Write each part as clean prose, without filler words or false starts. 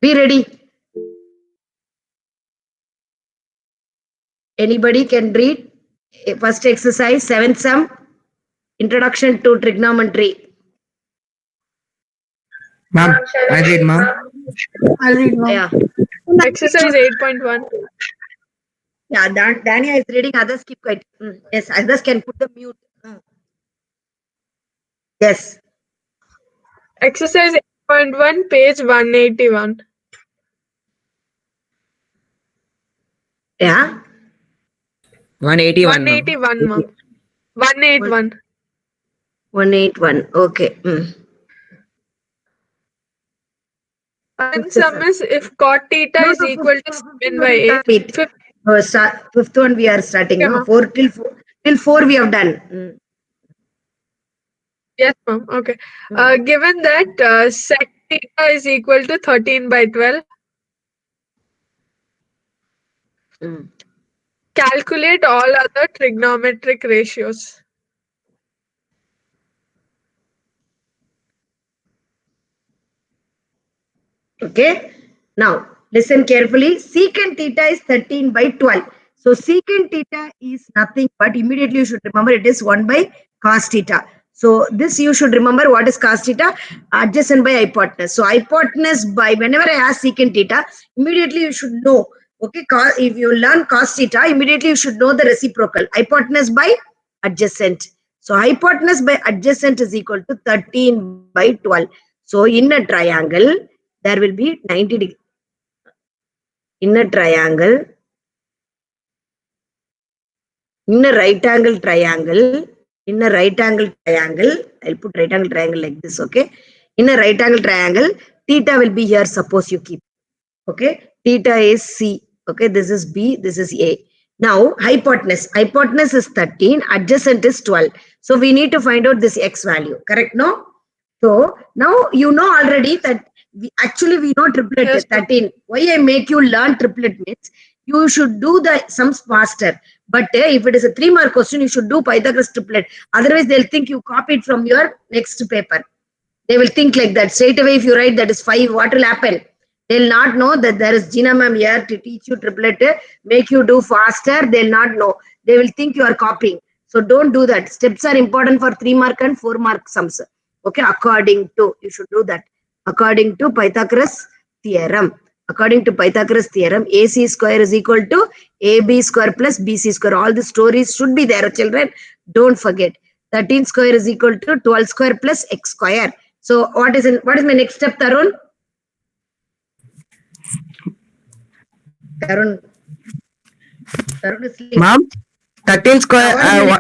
Be ready. Anybody can read? First exercise, seventh sum, introduction to trigonometry. Ma'am, I read, ma'am. I'll read, ma'am. Yeah, Exercise 8.1. yeah. Dania is reading. Others keep quiet. Yes, others can put the mute. Yes. Exercise 8.1, page 181. Yeah. 181, ma'am. 181, ma'am. 181. 181. Okay. And sum is if cot theta is equal to 7 by 8. Wait. Fifth one we are starting. Okay, No? ma'am. Till four we have done. Yes, ma'am. Okay. Given that sec theta is equal to 13 by 12, calculate all other trigonometric ratios. Okay. Now listen carefully. Secant theta is 13 by 12. So secant theta is nothing but immediately you should remember it is 1 by cos theta. So this you should remember what is cos theta, adjacent by hypotenuse. So hypotenuse by whenever I ask secant theta, immediately you should know. Okay, if you learn cos theta, immediately you should know the reciprocal. Hypotenuse by adjacent. So hypotenuse by adjacent is equal to 13 by 12. So in a triangle, there will be 90 degree. In a triangle, in a right angle triangle, I'll put right angle triangle like this, okay? In a right angle triangle, theta will be here, suppose you keep, okay? Theta is C, okay? This is B, this is A. Now, hypotenuse is 13, adjacent is 12. So, we need to find out this X value, correct, no? So, now you know already that we know triplet Yes, 13. Why I make you learn triplet means you should do the sums faster. But if it is a 3-mark question, you should do Pythagoras triplet. Otherwise, they'll think you copied from your next paper. They will think like that. Straight away, if you write that is 5, what will happen? They'll not know that there is Gina ma'am here to teach you triplet, make you do faster. They'll not know. They will think you are copying. So don't do that. Steps are important for 3-mark and 4-mark sums. Okay, according to, you should do that. According to Pythagoras theorem. According to Pythagoras theorem, AC square is equal to AB square plus BC square. All the stories should be there, children. Don't forget. 13 square is equal to 12 square plus X square. So what is my next step, Tarun? Tarun is sleeping. Ma'am, 13 square.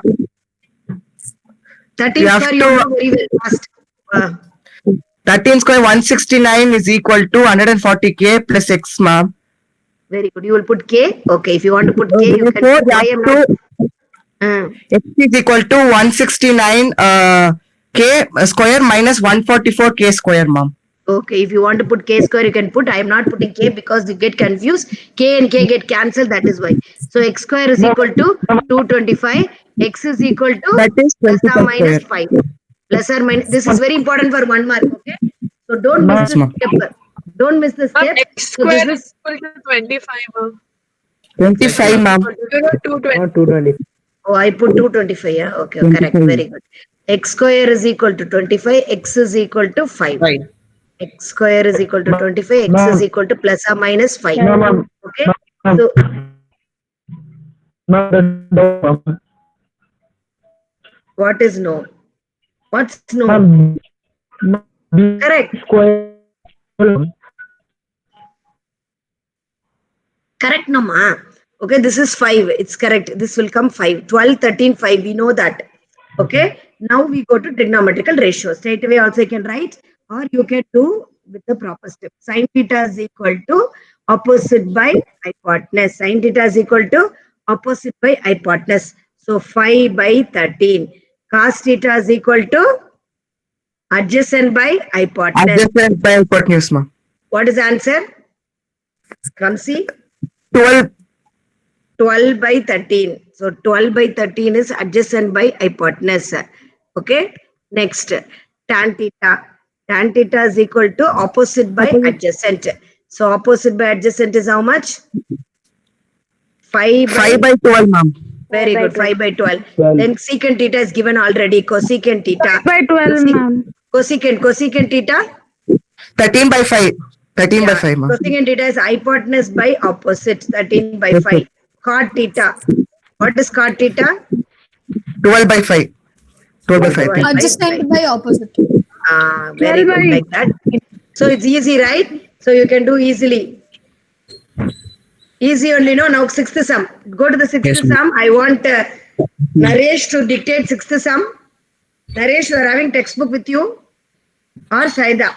13 square, you know very well. Fast. 13 square 169 is equal to 140k plus x, ma'am. Very good. You will put K. Okay, if you want to put K, you can put Y. X is equal to 169 k square minus 144 k square, ma'am. Okay, if you want to put K square, you can put. I am not putting K because you get confused. K and K get cancelled. That is why. So X square is equal to 225. X is equal to That is plus or 25 minus square. 5. Plus or minus. This is very important for 1 mark. Okay. So don't miss the step. Don't miss the step. X square is equal to 25, ma'am. 25, ma'am. 220. Oh, I put 225. Yeah. Okay. Correct. Very good. X square is equal to 25. X is equal to 5. Right. X square is equal to 25. X is equal to plus or minus 5. Okay. So what is no? What's no? Correct. Correct, no, ma. Okay, this is 5. It's correct. This will come 5. 12, 13, 5. We know that. Okay. Now we go to trigonometrical ratio. Straight away also you can write or you can do with the proper step. Sin theta is equal to opposite by hypotenuse. Sin theta is equal to opposite by hypotenuse. So 5 by 13. Cos theta is equal to adjacent by hypotenuse. Adjacent by hypotenuse, ma'am. What is the answer? Come see. 12. 12 by 13. So 12 by 13 is adjacent by hypotenuse. Okay. Next, tan theta. Tan theta is equal to opposite by adjacent. So opposite by adjacent is how much? 5 by 5 by 12, ma'am. very good, 5 by 12. Then secant theta is given already. Cosecant theta. By 12, ma'am. Cosecant theta. 13 by 5. 13 by Yeah, 5, ma'am. cosecant theta is hypotenuse by opposite, 13 by Yes, 5. Cot theta. What is cot theta? 12 by 5. 12 by 5. 12 by Adjacent by opposite. Very 12 good, by like that. So it's easy, right? So you can do easily. Easy only, no? Now sixth sum. Go to the sixth Yes, ma'am. sum. I want Naresh to dictate sixth sum. Naresh, you are having textbook with you? Or Saida?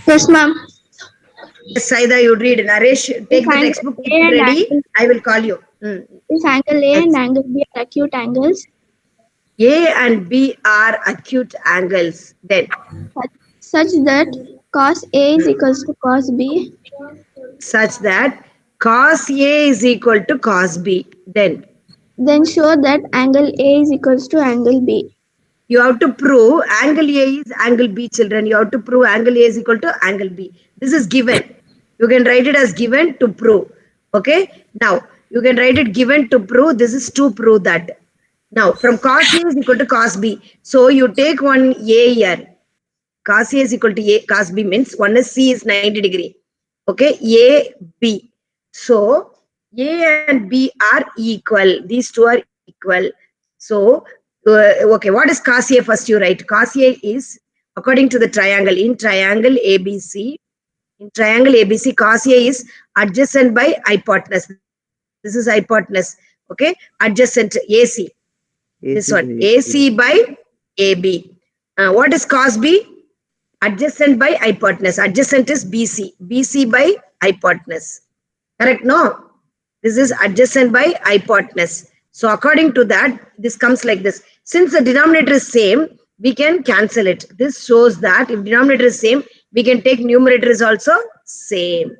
Yes, ma'am. Yes, Saida, you read. Naresh, take the If textbook, keep angle it A and ready. angle- I will call you. If angle A and angle B are acute angles, A and B are acute angles. Then, such that cos A is equals to cos B, such that cos A is equal to cos B. Then, then show that angle A is equals to angle B. you have to prove angle A is angle B, children. You have to prove angle A is equal to angle B. This is given. You can write it as given to prove. Okay. Now, you can write it given to prove. This is to prove that. Now, from cos A is equal to cos B. So, you take one A here. Cos A is equal to A. Cos B means one is C is 90 degree. Okay. A, B. So, A and B are equal. These two are equal. So, okay, what is cos A? First you write. Cos A is according to the triangle. In triangle ABC, cos A is adjacent by hypotenuse. This is hypotenuse. Okay, adjacent AC. This one, AC by AB. What is cos B? Adjacent by hypotenuse. Adjacent is BC. BC by hypotenuse. Correct? No. This is adjacent by hypotenuse. So according to that, this comes like this. Since the denominator is same, we can cancel it. This shows that if denominator is same, we can take numerator is also same.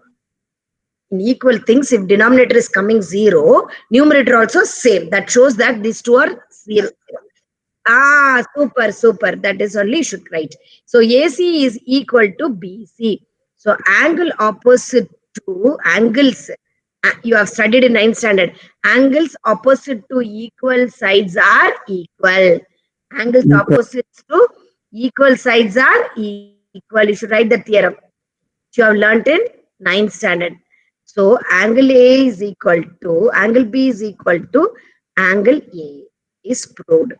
In equal things, if denominator is coming 0, numerator also same. That shows that these two are 0. Super. That is only you should write. So AC is equal to BC. So angle opposite to angles. You have studied in 9th standard. Angles opposite to equal sides are equal. Angles opposite to equal sides are equal. You should write the theorem. You have learnt in 9th standard. So angle A is equal to angle B is equal to angle A is proved.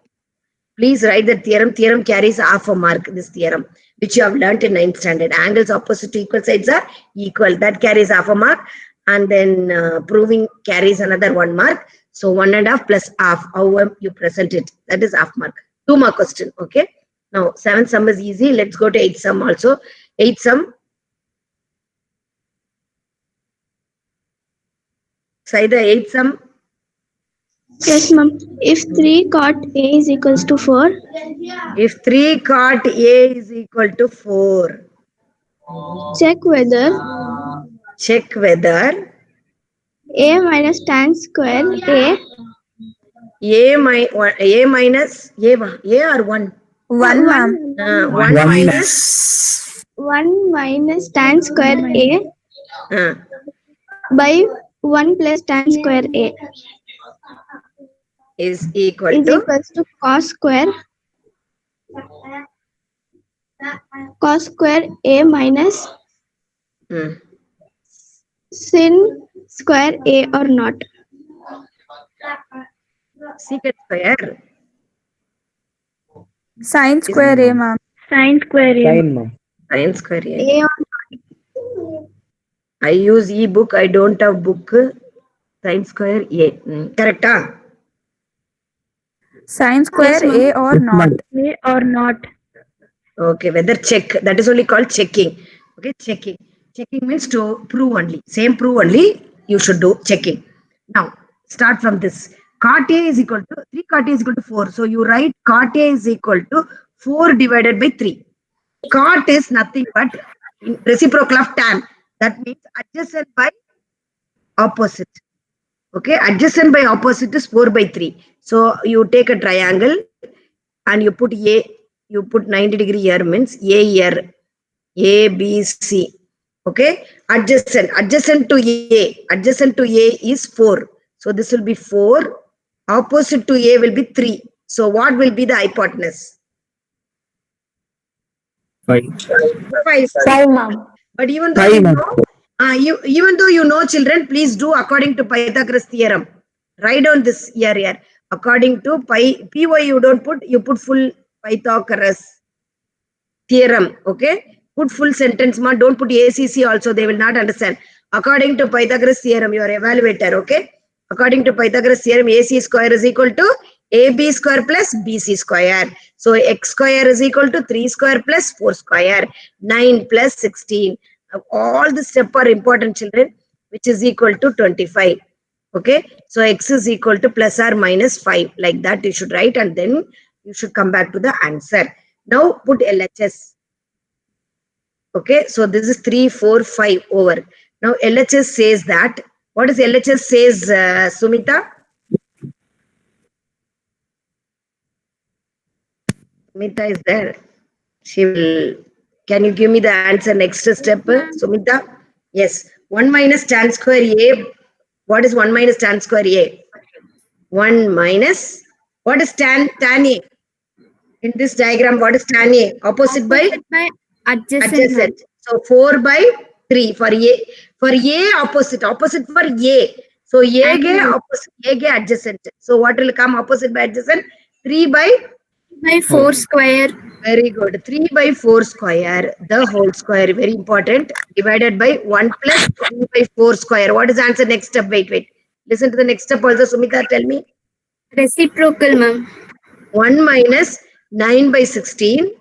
Please write the theorem. Theorem carries half a mark, this theorem, which you have learnt in 9th standard. Angles opposite to equal sides are equal. That carries half a mark. And then proving carries another 1 mark. So 1.5 plus half, however you present it. That is half mark. 2 mark question. Okay. Now 7th sum is easy. Let's go to 8th sum also. 8th sum. Say the 8th sum. Yes, ma'am. If 3 cot A is equals to 4, If 3 cot A is equal to 4, check whether A minus tan square A minus A or 1? 1, ma'am. 1 minus 1 minus tan square A by 1 plus tan square A is equal is to equals to cos square A minus sin square A or not. secant square. Sin square A, ma'am. Sin square A. Sin square. A or I use e-book. I don't have book. Sin square A. Correct? Sin square Yes, ma'am. A or not. A or not. Okay, whether check. That is only called checking. Okay, checking. Checking means to prove only. Same prove only. You should do checking. Now, start from this. Cot A is equal to 3 cot A is equal to 4. So you write cot A is equal to 4 divided by 3. Cot is nothing but reciprocal of tan. That means adjacent by opposite. Okay, adjacent by opposite is 4 by 3. So you take a triangle and you put A, you put 90 degree here means A here, A, B, C. Okay, adjacent to A is 4. So this will be 4. Opposite to A will be 3. So what will be the hypotenuse? 5. 5. 5, ma'am. But even though 5, you ma'am. know, even though you know, children, please do according to Pythagoras theorem. Write down this here. According to py, you don't put, you put full Pythagoras theorem. Okay, put full sentence, ma. Don't put ACC also. They will not understand. According to Pythagoras theorem, your evaluator. Okay, according to Pythagoras theorem, AC square is equal to AB square plus BC square. So x square is equal to 3 square plus 4 square. 9 plus 16. All the steps are important, children, which is equal to 25. Okay, so x is equal to plus or minus 5. Like that you should write, and then you should come back to the answer. Now put LHS. Okay, so this is 3, 4, 5 over. Now LHS says that. What is LHS says, Sumita? Sumita is there. She will. Can you give me the answer next step, Sumita? Yes. 1 minus tan square A. What is 1 minus tan square A? 1 minus. What is tan A? In this diagram, what is tan A? Opposite by adjacent. So 4 by 3 for A. For A, opposite for A. So A ge opposite, A ge adjacent. So what will come opposite by adjacent? 3 by 4 square. Very good. 3 by 4 square, the whole square, very important, divided by 1 plus 3 by 4 square. What is the answer next step? Wait. Listen to the next step also. Sumita, tell me. Reciprocal, ma'am. 1 minus 9 by 16.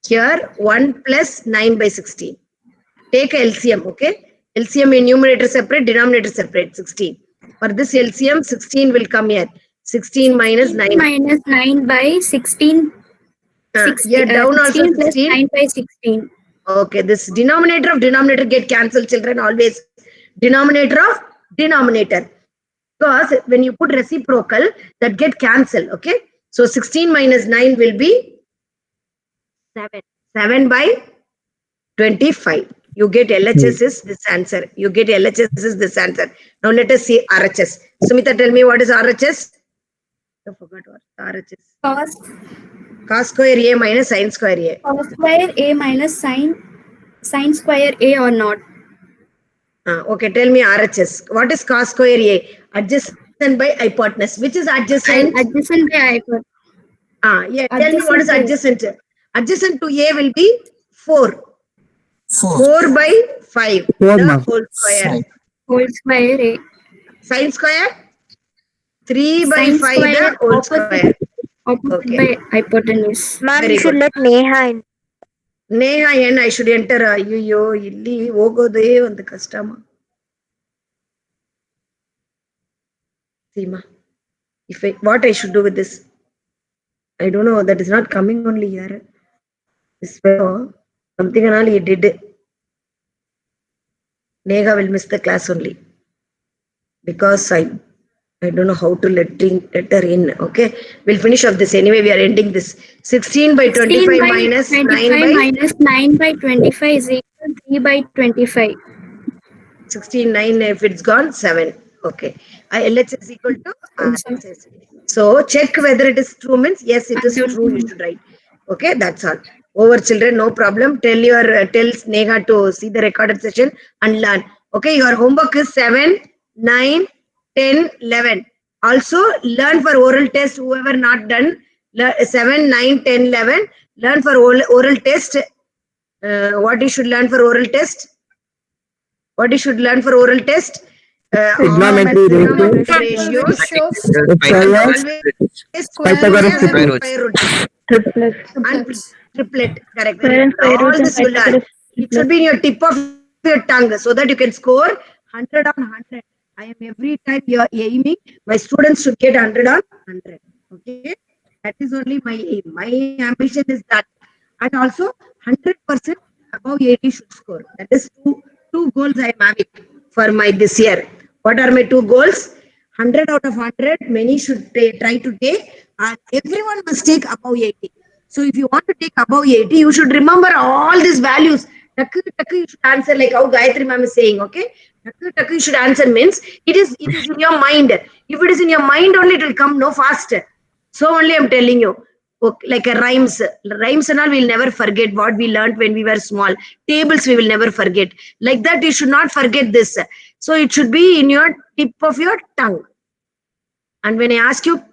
Here, 1 plus 9 by 16. Take a LCM, okay? LCM in numerator separate, denominator separate, 16. For this LCM, 16 will come here. 16 minus 9. Minus 9 by 16. Here down also 16 plus 16. 9 by 16. Okay, this denominator of denominator get cancelled, children, always. Denominator of denominator. Because when you put reciprocal, that get cancelled, okay? So 16 minus 9 will be 7. 7 by 25. You get LHS is this answer. You get LHS is this answer. Now let us see RHS. Sumita, tell me what is RHS? I forgot what RHS. Cos square A minus sin square A. Cos square A minus sin square A or not? Okay, tell me RHS. What is cos square A? Adjacent by hypotenuse. Which is adjacent? Adjacent by hypotenuse. Yeah, tell me what is adjacent. Adjacent to A will be 4. 4. 4 by 5. 4, The ma'am. whole square. Whole square A. Sin square? 3 by Sin 5 square the whole square. Opposite Okay. by hypotenuse. Ma'am, Very you should good. let Neha in. Neha ಏನ್ I should enter ಅಯ್ಯೋ ಇಲ್ಲಿ ಹೋಗೋದೇ ಒಂದು ಕಷ್ಟಮ Seema if I, what I should do with this, I don't know, that is not coming only here. This fellow, something and all he did. Neha will miss the class only because I don't know how to let her in. Okay, we'll finish off this anyway. We are ending this. 16 by 25 minus 9 by minus 9 by 25 is equal to 3 by 25. 16, 9, if it's gone, 7. Okay. LHS is equal to RHS. So check whether it is true means yes, it is true. You should write. Okay, that's all. Over, children, no problem. Tell Neha to see the recorded session and learn. Okay, your homework is 7, 9, 10, 11. Also learn for oral test. Whoever not done 7, 9, 10, 11. Learn for oral test. What you should learn for oral test? What you should learn for oral test? Trigonometry Ratios. Pythagoras Square root. And triplet. Correct. All this you learn. It should be in your tip of your tongue so that you can score 100 on 100. I am every time you are aiming, my students should get 100 on 100. Okay. That is only my aim. My ambition is that. And also 100% above 80 should score. That is two goals I am having for my this year. What are my 2 goals? 100 out of 100. Many should try to take. Everyone must take above 80. So if you want to take above 80, you should remember all these values. Takku takku you should answer like how Gayatri ma'am is saying, okay? Takku takku you should answer means it is in your mind. If it is in your mind only, it will come no faster. So only I'm telling you. Okay, like a rhymes and all we'll never forget what we learned when we were small. Tables we will never forget. Like that you should not forget this. So it should be in your tip of your tongue. And when I ask you,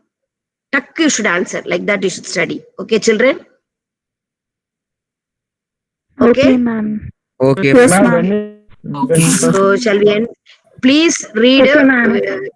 tuck you should answer. Like that you should study. Okay, children? Okay? ma'am. Okay. Yes, Ma'am, ma'am. when is So shall we end? Please read. Okay, ma'am.